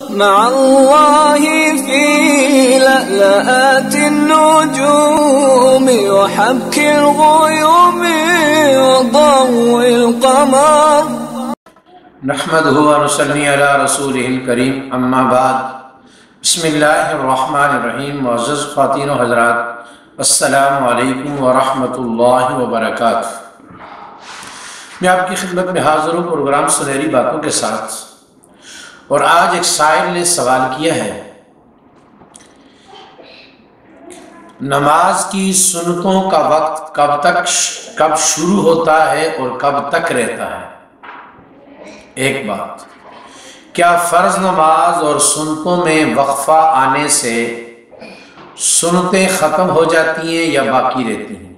مع الله في لألآت النجوم وحبك الغيوم وضوء القمر نحمده ونصلي على رسوله الكريم اما بعد بسم اللہ الرحمن الرحیم۔ معزز خواتین و حضرات، السلام علیکم ورحمۃ اللہ وبرکاتہ۔ میں آپ کی خدمت میں حاضر ہوں پروگرام سنہری باتوں کے ساتھ، اور آج ایک سائل نے سوال کیا ہے، نماز کی سنتوں کا وقت کب شروع ہوتا ہے اور کب تک رہتا ہے؟ ایک بات، کیا فرض نماز اور سنتوں میں وقفہ آنے سے سنتیں ختم ہو جاتی ہیں یا باقی رہتی ہیں؟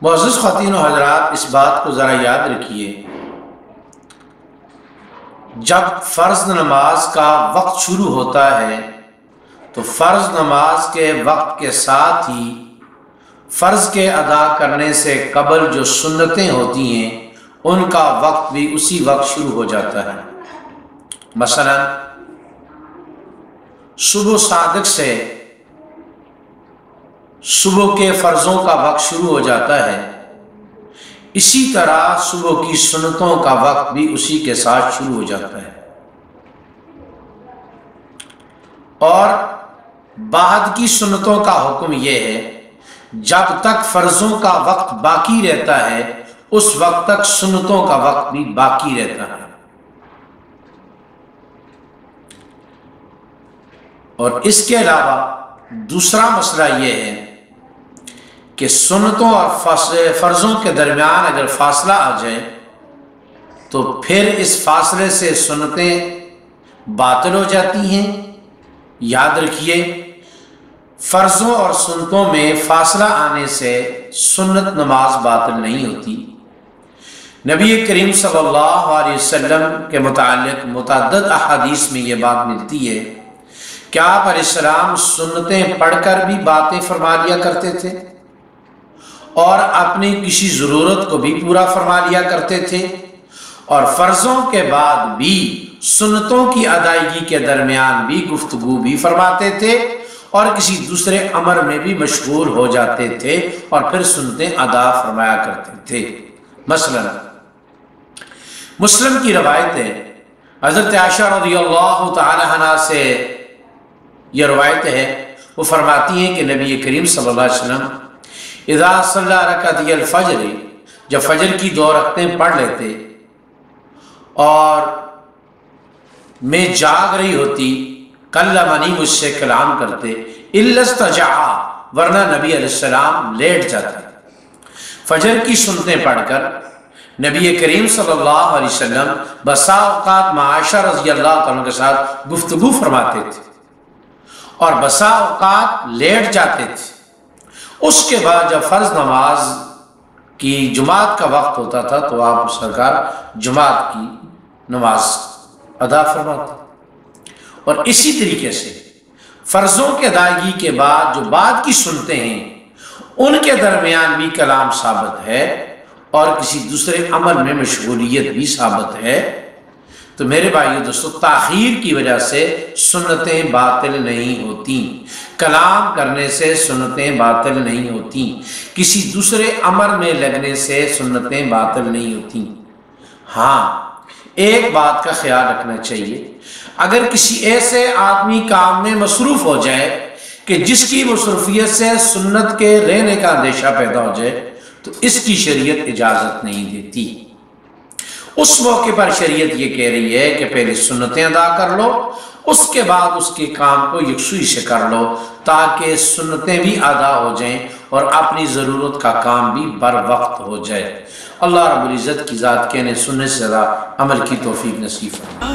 معزز خواتین و حضرات، اس بات کو ذرا یاد رکھیے، جب فرض نماز کا وقت شروع ہوتا ہے تو فرض نماز کے وقت کے ساتھ ہی فرض کے ادا کرنے سے قبل جو سنتیں ہوتی ہیں ان کا وقت بھی اسی وقت شروع ہو جاتا ہے۔ مثلا صبح صادق سے صبح کے فرضوں کا وقت شروع ہو جاتا ہے، اسی طرح صبح کی سنتوں کا وقت بھی اسی کے ساتھ شروع ہو جاتا ہے، اور بعد کی سنتوں کا حکم یہ ہے جب تک فرضوں کا وقت باقی رہتا ہے اس وقت تک سنتوں کا وقت بھی باقی رہتا ہے۔ اور اس کے علاوہ دوسرا مسئلہ یہ ہے کہ سنتوں اور فرضوں کے درمیان اگر فاصلہ آ جائے تو پھر اس فاصلے سے سنتیں باطل ہو جاتی ہیں۔ یاد رکھیے، فرضوں اور سنتوں میں فاصلہ آنے سے سنت نماز باطل نہیں ہوتی۔ نبی کریم صلی اللہ علیہ وسلم کے متعلق متعدد احادیث میں یہ بات ملتی ہے کہ آپ علیہ السلام سنتیں پڑھ کر بھی باتیں فرما لیا کرتے تھے اور اپنی کسی ضرورت کو بھی پورا فرما لیا کرتے تھے، اور فرضوں کے بعد بھی سنتوں کی ادائیگی کے درمیان بھی گفتگو بھی فرماتے تھے اور کسی دوسرے امر میں بھی مشغول ہو جاتے تھے اور پھر سنتیں ادا فرمایا کرتے تھے۔ مثلا مسلم کی روایت ہے، حضرت عائشہ رضی اللہ تعالی عنہا سے یہ روایت ہے، وہ فرماتی ہیں کہ نبی کریم صلی اللہ علیہ وسلم اذا صلی رکعتي الفجر، جب فجر کی 2 رکعتیں پڑھ لیتے اور میں جاگ رہی ہوتی، کلمنی، مجھ سے کلام کرتے، الا استجاع، ورنہ نبی علیہ السلام لیٹ جاتے۔ فجر کی سنتیں پڑھ کر نبی کریم صلی اللہ علیہ وسلم بسا اوقات عائشہ رضی اللہ عنہ کے ساتھ گفتگو فرماتے تھے اور بسا اوقات لیٹ جاتے تھے۔ اس کے بعد جب فرض نماز کی جماعت کا وقت ہوتا تھا تو آپ سرکار جماعت کی نماز ادا فرماتے، اور اسی طریقے سے فرضوں کے ادائیگی کے بعد جو بعد کی سنتے ہیں ان کے درمیان بھی کلام ثابت ہے اور کسی دوسرے عمل میں مشغولیت بھی ثابت ہے۔ تو میرے بھائیو دوستو، تاخیر کی وجہ سے سنتیں باطل نہیں ہوتی، کلام کرنے سے سنتیں باطل نہیں ہوتی، کسی دوسرے امر میں لگنے سے سنتیں باطل نہیں ہوتی۔ ہاں، ایک بات کا خیال رکھنا چاہیے، اگر کسی ایسے آدمی کام میں مصروف ہو جائے کہ جس کی مصروفیت سے سنت کے رہنے کا اندیشہ پیدا ہو جائے تو اس کی شریعت اجازت نہیں دیتی۔ اس موقع پر شریعت یہ کہہ رہی ہے کہ پہلے سنتیں ادا کر لو، اس کے بعد اس کے کام کو یکسوئی سے کر لو تاکہ سنتیں بھی ادا ہو جائیں اور اپنی ضرورت کا کام بھی بر وقت ہو جائے۔ اللہ رب العزت کی ذات کہنے سننے سے زیادہ عمل کی توفیق نصیب فرمائے۔